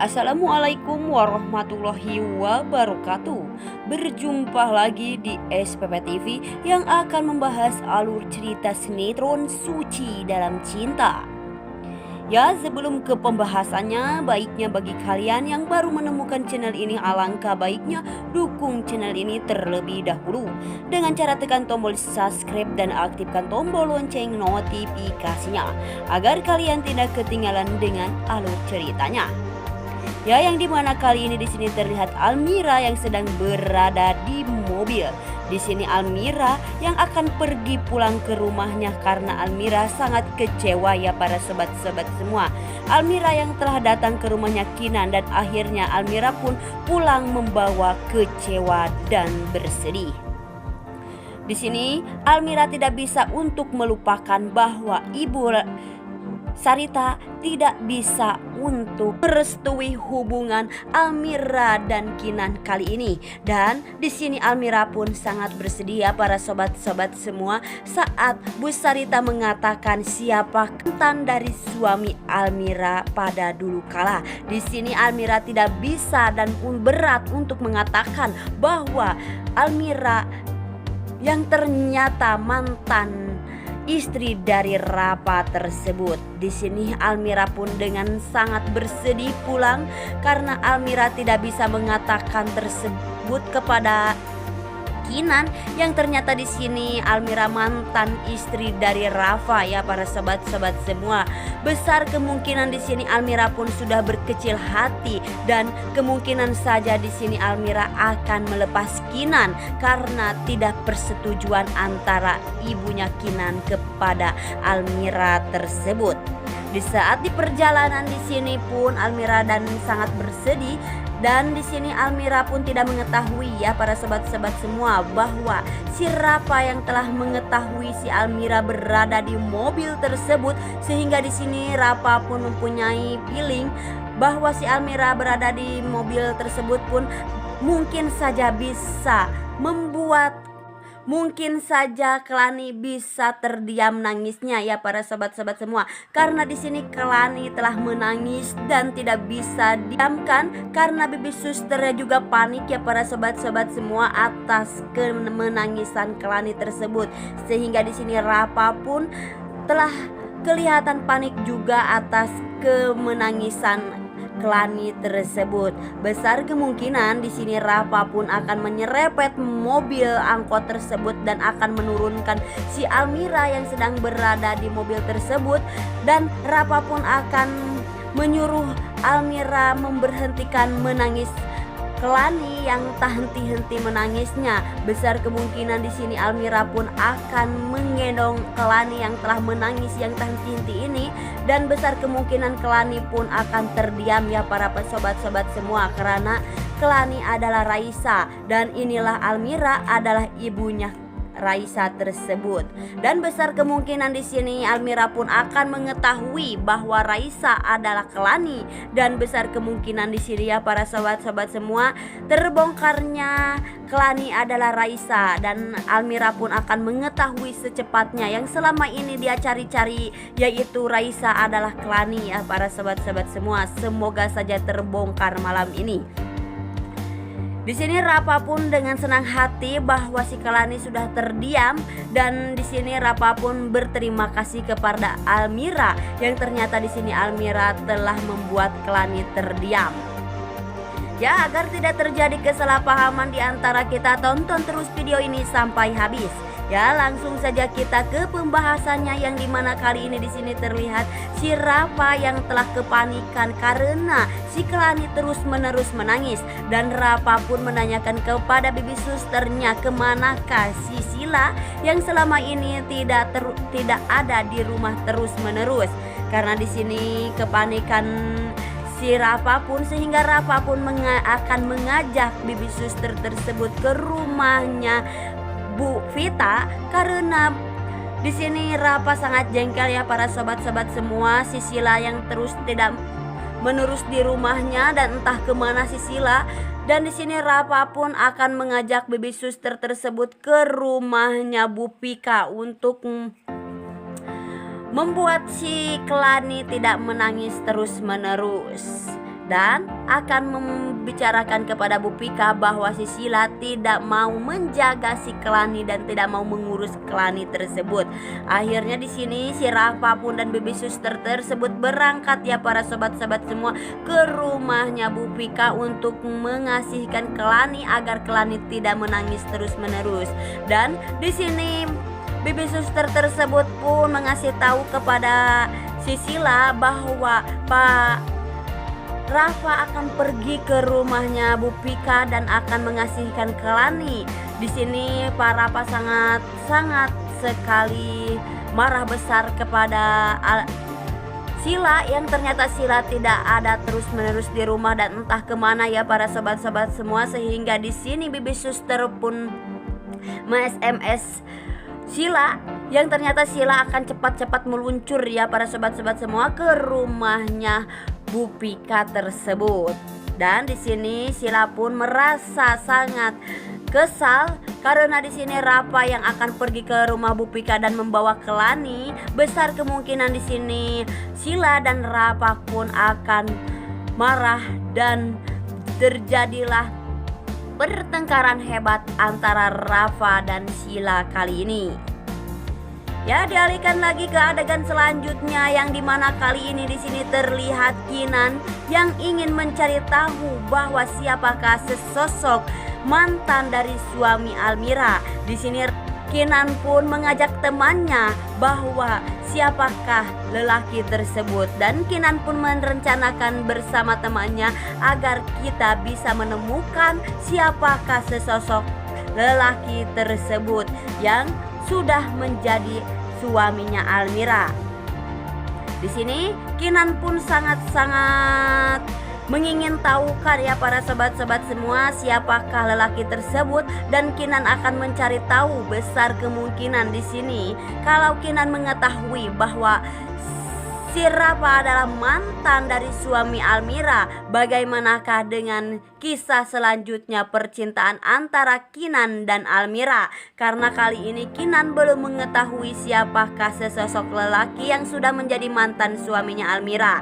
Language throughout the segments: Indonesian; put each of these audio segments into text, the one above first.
Assalamualaikum warahmatullahi wabarakatuh. Berjumpa lagi di SPP TV yang akan membahas alur cerita sinetron Suci Dalam Cinta. Ya, sebelum ke pembahasannya, baiknya bagi kalian yang baru menemukan channel ini, alangkah baiknya dukung channel ini terlebih dahulu dengan cara tekan tombol subscribe dan aktifkan tombol lonceng notifikasinya agar kalian tidak ketinggalan dengan alur ceritanya. Ya, yang dimana kali ini di sini terlihat Almira yang sedang berada di mobil. Di sini Almira yang akan pergi pulang ke rumahnya karena Almira sangat kecewa ya para sobat-sobat semua. Almira yang telah datang ke rumahnya Kinan dan akhirnya Almira pun pulang membawa kecewa dan bersedih. Di sini Almira tidak bisa untuk melupakan bahwa Ibu Sarita tidak bisa untuk merestui hubungan Almira dan Kinan kali ini. Dan di sini Almira pun sangat bersedia para sobat-sobat semua saat Bu Sarita mengatakan siapa mantan dari suami Almira pada dulu kala. Di sini Almira tidak bisa dan pun berat untuk mengatakan bahwa Almira yang ternyata mantan istri dari Rapa tersebut. Di sini Almira pun dengan sangat bersedih pulang karena Almira tidak bisa mengatakan tersebut kepada Kinan yang ternyata di sini Almira mantan istri dari Rafa ya para sobat-sobat semua. Besar kemungkinan di sini Almira pun sudah berkecil hati dan kemungkinan saja di sini Almira akan melepas Kinan karena tidak persetujuan antara ibunya Kinan kepada Almira tersebut. Di saat di perjalanan di sini pun Almira dan sangat bersedih. Dan di sini Almira pun tidak mengetahui ya para sobat-sobat semua bahwa si Rafa yang telah mengetahui si Almira berada di mobil tersebut, sehingga di sini Rafa pun mempunyai feeling bahwa si Almira berada di mobil tersebut pun mungkin saja bisa membuat Kelani bisa terdiam nangisnya ya para sobat-sobat semua. Karena di sini Kelani telah menangis dan tidak bisa diamkan karena bibi susternya juga panik ya para sobat-sobat semua atas kemenangisan Kelani tersebut. Sehingga di sini Rapa pun telah kelihatan panik juga atas kemenangisan Kelani tersebut. Besar kemungkinan di sini Rafa pun akan menyerepet mobil angkot tersebut dan akan menurunkan si Almira yang sedang berada di mobil tersebut, dan Rafa pun akan menyuruh Almira memberhentikan menangis Kelani yang tak henti-henti menangisnya. Besar kemungkinan di sini Almira pun akan menggendong Kelani yang telah menangis yang tak henti-henti ini, dan besar kemungkinan Kelani pun akan terdiam ya para sobat-sobat semua karena Kelani adalah Raisa dan inilah Almira adalah ibunya Raisa tersebut. Dan besar kemungkinan di sini Almira pun akan mengetahui bahwa Raisa adalah Kelani, dan besar kemungkinan di sini ya para sobat-sobat semua terbongkarnya Kelani adalah Raisa, dan Almira pun akan mengetahui secepatnya yang selama ini dia cari-cari, yaitu Raisa adalah Kelani ya para sobat-sobat semua. Semoga saja terbongkar malam ini. Di sini Rapa pun dengan senang hati bahwa si Kelani sudah terdiam, dan di sini Rapa pun berterima kasih kepada Almira yang ternyata di sini Almira telah membuat Kelani terdiam. Ya, agar tidak terjadi kesalahpahaman di antara kita, tonton terus video ini sampai habis. Ya, langsung saja kita ke pembahasannya yang dimana kali ini di sini terlihat si Rafa yang telah kepanikan karena si Kelani terus-menerus menangis, dan Rafa pun menanyakan kepada bibi susternya kemanakah si Sila yang selama ini tidak ada di rumah terus-menerus. Karena di sini kepanikan si Rafa pun sehingga Rafa pun akan mengajak bibi suster tersebut ke rumahnya Bu Vita karena di sini Rafa sangat jengkel ya para sobat-sobat semua. Si Sila yang terus tidak menerus di rumahnya dan entah kemana si Sila. Dan di sini Rafa pun akan mengajak bibi suster tersebut ke rumahnya Bu Pika untuk membuat si Kelani tidak menangis terus-menerus. dan akan membicarakan kepada Bu Pika bahwa si Sila tidak mau menjaga si Kelani dan tidak mau mengurus Kelani tersebut. Akhirnya di sini si Rafa pun dan Bibi Suster tersebut berangkat ya para sobat-sobat semua ke rumahnya Bu Pika untuk mengasihkan Kelani agar Kelani tidak menangis terus-menerus. Dan di sini Bibi Suster tersebut pun mengasih tahu kepada si Sila bahwa Pak Rafa akan pergi ke rumahnya Bu Pika dan akan mengasihkan Kelani. Di sini Pak Rafa sangat sekali marah besar kepada Sila, yang ternyata Sila tidak ada terus-menerus di rumah dan entah kemana ya para sobat-sobat semua, sehingga di sini Bibi Suster pun SMS Sila, yang ternyata Sila akan cepat-cepat meluncur ya para sobat-sobat semua ke rumahnya Bu Pika tersebut. Dan di sini Sila pun merasa sangat kesal karena di sini Rafa yang akan pergi ke rumah Bu Pika dan membawa Kelani. Besar kemungkinan di sini Sila dan Rafa pun akan marah dan terjadilah pertengkaran hebat antara Rafa dan Sila kali ini. Ya, dialihkan lagi ke adegan selanjutnya yang dimana kali ini di sini terlihat Kinan yang ingin mencari tahu bahwa siapakah sesosok mantan dari suami Almira. Di sini Kinan pun mengajak temannya bahwa siapakah lelaki tersebut, dan Kinan pun merencanakan bersama temannya agar kita bisa menemukan siapakah sesosok lelaki tersebut yang sudah menjadi suaminya Almira. Di sini Kinan pun sangat mengingin tahu ya para sobat-sobat semua siapakah lelaki tersebut, dan Kinan akan mencari tahu. Besar kemungkinan di sini kalau Kinan mengetahui bahwa si Rafa adalah mantan dari suami Almira, bagaimanakah dengan kisah selanjutnya percintaan antara Kinan dan Almira? Karena kali ini Kinan belum mengetahui siapakah sesosok lelaki yang sudah menjadi mantan suaminya Almira.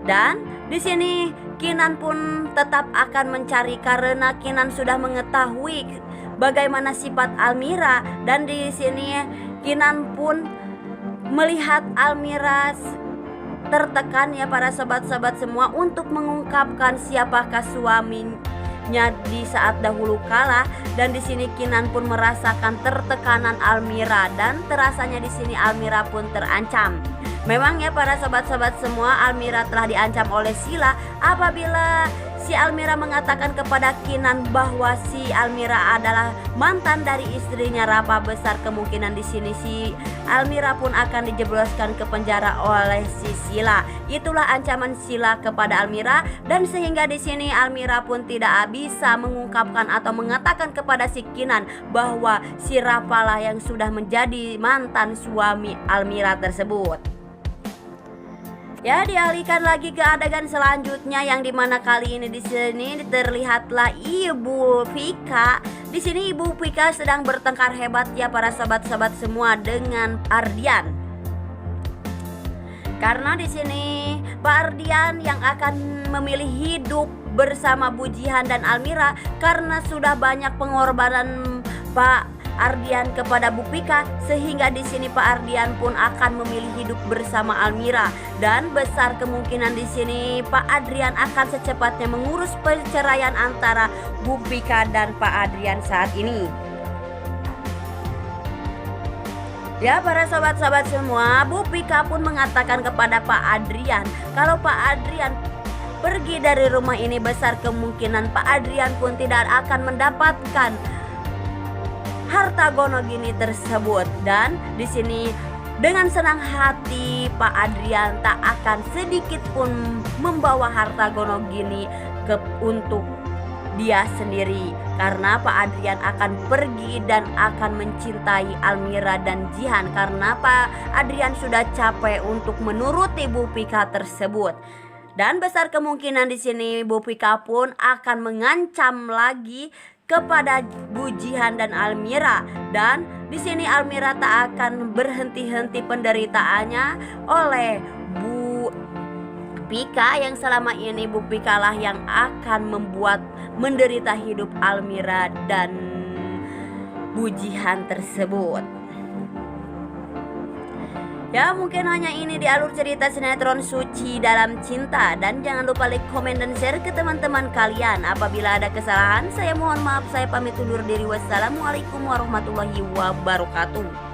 Dan di sini Kinan pun tetap akan mencari karena Kinan sudah mengetahui bagaimana sifat Almira, dan di sini Kinan pun melihat Almira tertekan ya para sobat-sobat semua untuk mengungkapkan siapakah suaminya di saat dahulu kala. Dan di sini Kinan pun merasakan tertekanan Almira, dan terasanya di sini Almira pun terancam. Memang ya para sobat-sobat semua, Almira telah diancam oleh Sila apabila si Almira mengatakan kepada Kinan bahwa si Almira adalah mantan dari istrinya Rafa. Besar kemungkinan di sini si Almira pun akan dijebloskan ke penjara oleh si Sila. Itulah ancaman Sila kepada Almira, dan sehingga di sini Almira pun tidak bisa mengungkapkan atau mengatakan kepada si Kinan bahwa si Rafa lah yang sudah menjadi mantan suami Almira tersebut. Ya, dialihkan lagi ke adegan selanjutnya yang dimana kali ini di sini terlihatlah Ibu Pika. Di sini Ibu Pika sedang bertengkar hebat ya para sobat-sobat semua dengan Ardian. Karena di sini Pak Ardian yang akan memilih hidup bersama Bu Jihan dan Almira karena sudah banyak pengorbanan Pak Ardian kepada Bu Pika, sehingga di sini Pak Ardian pun akan memilih hidup bersama Almira. Dan besar kemungkinan di sini Pak Adrian akan secepatnya mengurus perceraian antara Bu Pika dan Pak Adrian saat ini. Ya para sobat-sobat semua, Bu Pika pun mengatakan kepada Pak Adrian kalau Pak Adrian pergi dari rumah ini, besar kemungkinan Pak Adrian pun tidak akan mendapatkan harta gono gini tersebut. Dan di sini dengan senang hati Pak Adrian tak akan sedikit pun membawa harta gono gini untuk dia sendiri, karena Pak Adrian akan pergi dan akan mencintai Almira dan Jihan karena Pak Adrian sudah capek untuk menuruti Bu Pika tersebut. Dan besar kemungkinan di sini Bu Pika pun akan mengancam lagi kepada Bu Jihan dan Almira, dan di sini Almira tak akan berhenti-henti penderitaannya oleh Bu Pika yang selama ini Bu Pika lah yang akan membuat menderita hidup Almira dan Bu Jihan tersebut. Ya, mungkin hanya ini di alur cerita sinetron Suci Dalam Cinta. Dan jangan lupa like, komen, dan share ke teman-teman kalian. Apabila ada kesalahan, saya mohon maaf. Saya pamit undur diri. Wassalamualaikum warahmatullahi wabarakatuh.